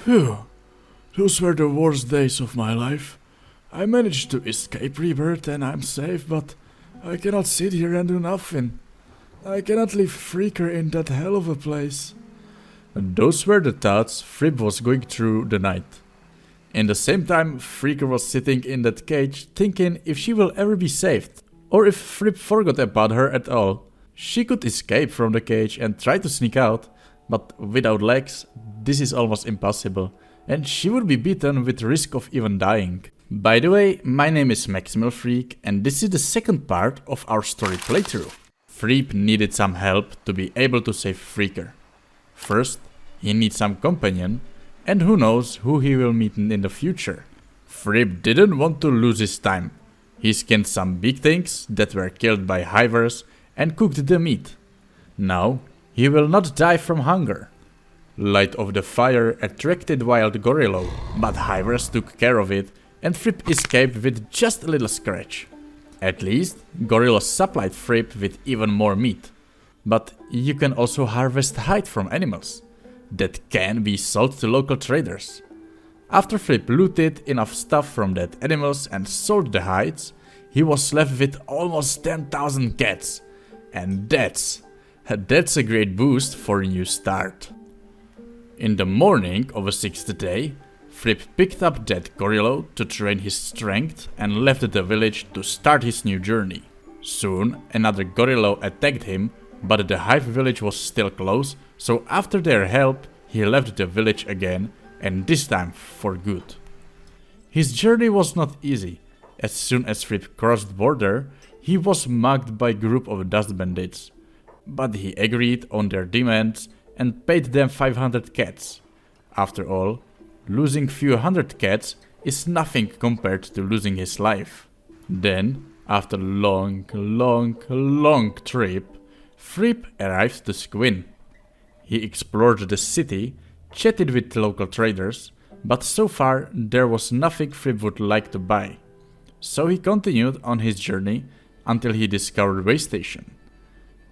Phew, those were the worst days of my life. I managed to escape rebirth and I'm safe, but I cannot sit here and do nothing. I cannot leave Freaker in that hell of a place. And those were the thoughts Fripp was going through the night. In the same time, Freaker was sitting in that cage thinking if she will ever be saved, or if Fripp forgot about her at all. She could escape from the cage and try to sneak out, but without legs, this is almost impossible, and she would be beaten with risk of even dying. By the way, my name is MaximalFreak, and this is the second part of our story playthrough. Fripp needed some help to be able to save Freaker. First, he needs some companion, and who knows who he will meet in the future. Fripp didn't want to lose his time. He skinned some big things that were killed by hivers and cooked the meat. Now, he will not die from hunger. Light of the fire attracted wild gorillo, but hivers took care of it and Fripp escaped with just a little scratch. At least, gorillas supplied Fripp with even more meat. But you can also harvest hide from animals that can be sold to local traders. After Fripp looted enough stuff from dead animals and sold the hides, he was left with almost 10,000 cats. And that's a great boost for a new start. In the morning of the 6th day, Fripp picked up that gorilla to train his strength and left the village to start his new journey. Soon, another gorilla attacked him, but the hive village was still close, so after their help, he left the village again, and this time for good. His journey was not easy. As soon as Fripp crossed the border, he was mugged by a group of dust bandits. But he agreed on their demands and paid them 500 cats. After all, losing few hundred cats is nothing compared to losing his life. Then, after a long trip, Fripp arrived to Squin. He explored the city, chatted with local traders, but so far there was nothing Fripp would like to buy. So he continued on his journey until he discovered Waystation.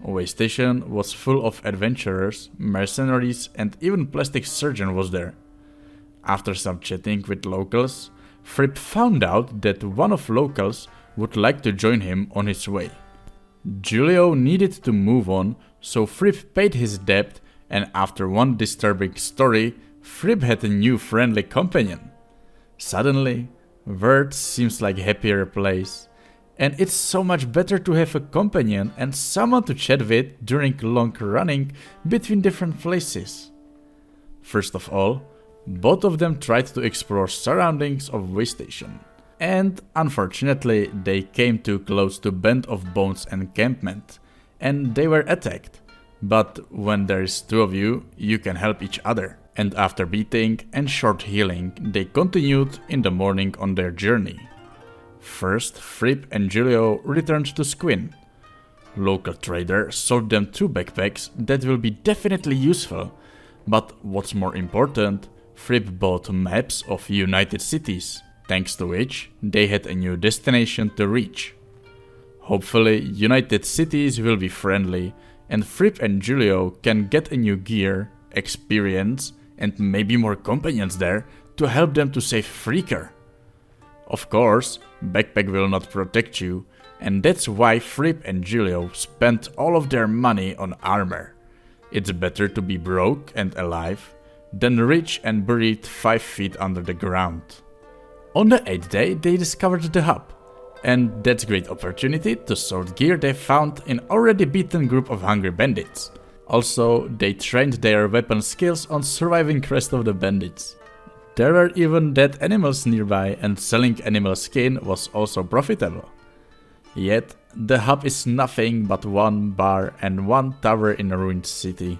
Waystation was full of adventurers, mercenaries, and even plastic surgeon was there. After some chatting with locals, Fripp found out that one of locals would like to join him on his way. Julio needed to move on, so Fripp paid his debt, and after one disturbing story, Fripp had a new friendly companion. Suddenly, World seems like a happier place, and it's so much better to have a companion and someone to chat with during long running between different places. First of all, both of them tried to explore surroundings of Waystation, and unfortunately they came too close to Band of Bones encampment, and they were attacked. But when there is two of you, you can help each other. And after beating and short healing, they continued in the morning on their journey. First, Fripp and Julio returned to Squin. Local trader sold them 2 backpacks that will be definitely useful. But what's more important, Fripp bought maps of United Cities, thanks to which they had a new destination to reach. Hopefully, United Cities will be friendly, and Fripp and Julio can get a new gear, experience, and maybe more companions there to help them to save Freaker. Of course, backpack will not protect you, and that's why Fripp and Julio spent all of their money on armor. It's better to be broke and alive than rich and buried 5 feet under the ground. On the 8th day, they discovered the hub, and that's a great opportunity to sort gear they found in already beaten group of hungry bandits. Also, they trained their weapon skills on surviving rest of the bandits. There were even dead animals nearby, and selling animal skin was also profitable. Yet, the hub is nothing but 1 bar and 1 tower in a ruined city.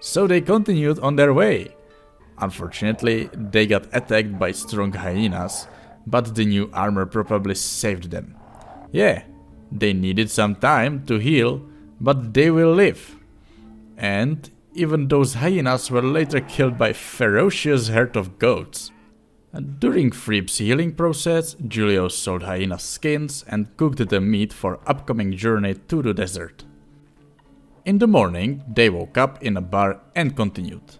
So they continued on their way. Unfortunately, they got attacked by strong hyenas, but the new armor probably saved them. Yeah, they needed some time to heal, but they will live. And even those hyenas were later killed by ferocious herd of goats. During Fripp's healing process, Julio sold hyena skins and cooked the meat for upcoming journey to the desert. In the morning, they woke up in a bar and continued.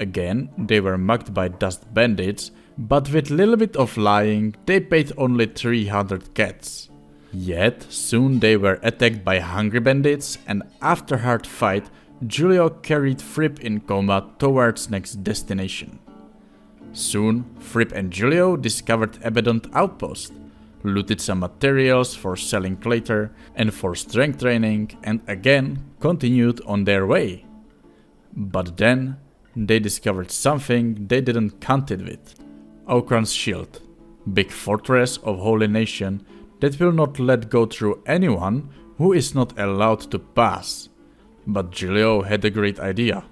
Again, they were mugged by dust bandits, but with little bit of lying, they paid only 300 cats. Yet, soon they were attacked by hungry bandits, and after hard fight, Julio carried Fripp in coma towards next destination. Soon, Fripp and Julio discovered abandoned outpost, looted some materials for selling later and for strength training, and again continued on their way. But then, they discovered something they didn't count it with. Okron's shield, big fortress of Holy Nation that will not let go through anyone who is not allowed to pass. But Julio had a great idea.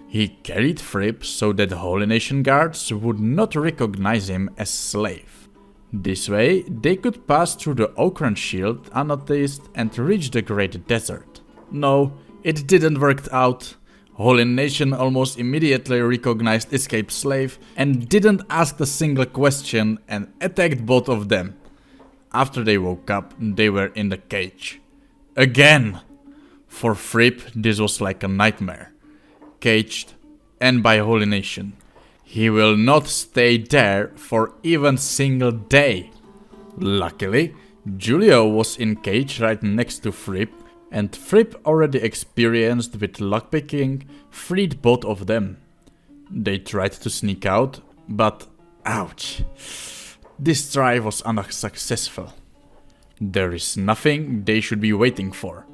He carried Fripp so that Holy Nation guards would not recognize him as slave. This way, they could pass through the Okron shield unnoticed and reach the Great Desert. No, it didn't work out. Holy Nation almost immediately recognized escaped slave and didn't ask a single question and attacked both of them. After they woke up, they were in the cage. Again! For Fripp, this was like a nightmare. Caged, and by Holy Nation. He will not stay there for even single day. Luckily, Julio was in cage right next to Fripp, and Fripp, already experienced with lockpicking, freed both of them. They tried to sneak out, but ouch. This try was unsuccessful. There is nothing they should be waiting for.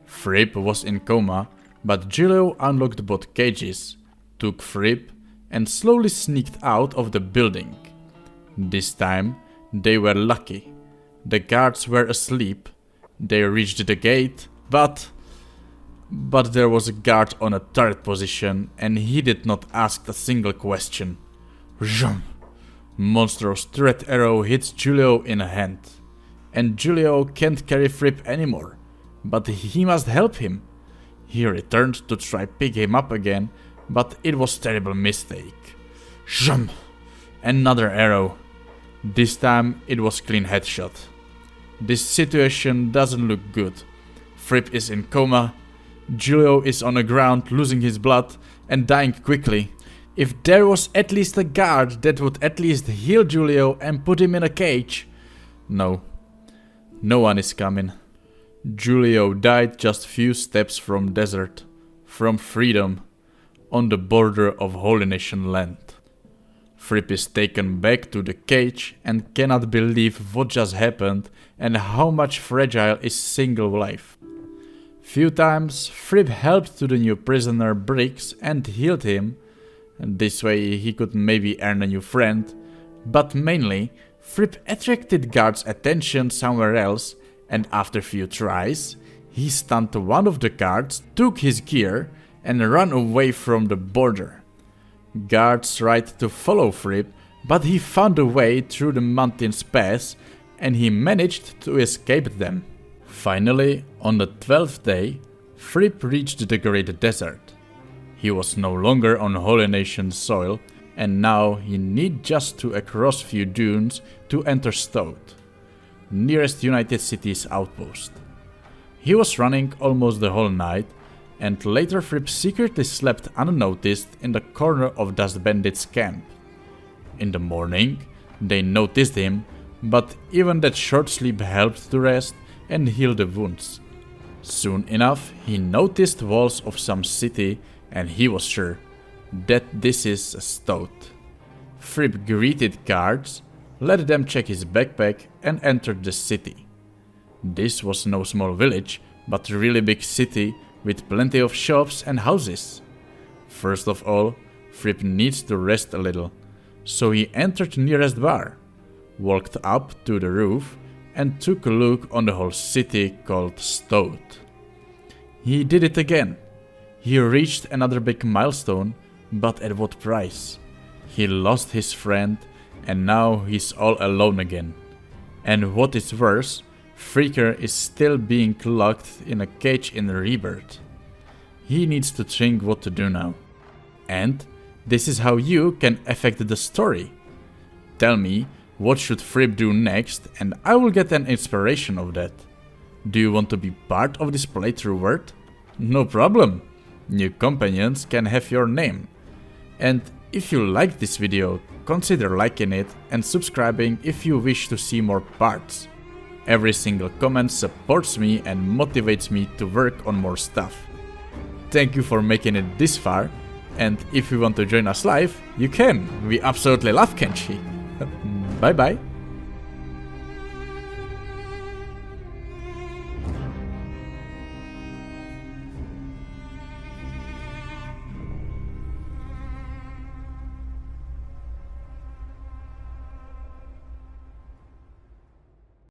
Fripp was in coma, but Julio unlocked both cages, took Fripp, and slowly sneaked out of the building. This time, they were lucky. The guards were asleep. They reached the gate, but there was a guard on a turret position, and he did not ask a single question. Zoom! Monstrous threat arrow hits Julio in a hand. And Julio can't carry Fripp anymore, but he must help him. He returned to try pick him up again, but it was terrible mistake. Zoom! Another arrow. This time it was clean headshot. This situation doesn't look good. Fripp is in coma, Julio is on the ground losing his blood and dying quickly. If there was at least a guard that would at least heal Julio and put him in a cage. No. No one is coming. Julio died just few steps from desert, from freedom, on the border of Holy Nation land. Fripp is taken back to the cage and cannot believe what just happened and how much fragile is single life. Few times, Fripp helped to the new prisoner Briggs and healed him, and this way he could maybe earn a new friend, but mainly, Fripp attracted guards' attention somewhere else, and after few tries, he stunned one of the guards, took his gear, and ran away from the border. Guards tried to follow Fripp, but he found a way through the mountain's pass, and he managed to escape them. Finally, on the 12th day, Fripp reached the Great Desert. He was no longer on Holy Nation soil, and now he need just to cross few dunes to enter Stout, nearest United Cities outpost. He was running almost the whole night, and later Fripp secretly slept unnoticed in the corner of Dust Bandit's camp. In the morning, they noticed him, but even that short sleep helped to rest and heal the wounds. Soon enough, he noticed walls of some city, and he was sure that this is a Stout. Fripp greeted guards, let them check his backpack, and entered the city. This was no small village, but a really big city with plenty of shops and houses. First of all, Fripp needs to rest a little, so he entered nearest bar, walked up to the roof, and took a look on the whole city called Stout. He did it again. He reached another big milestone, but at what price? He lost his friend, and now he's all alone again. And what is worse, Freaker is still being locked in a cage in Rebirth. He needs to think what to do now. And this is how you can affect the story. Tell me, what should Fripp do next, and I will get an inspiration of that. Do you want to be part of this playthrough world? No problem. New companions can have your name. And if you liked this video, consider liking it and subscribing if you wish to see more parts. Every single comment supports me and motivates me to work on more stuff. Thank you for making it this far, and if you want to join us live, you can. We absolutely love Kenshi. Bye bye.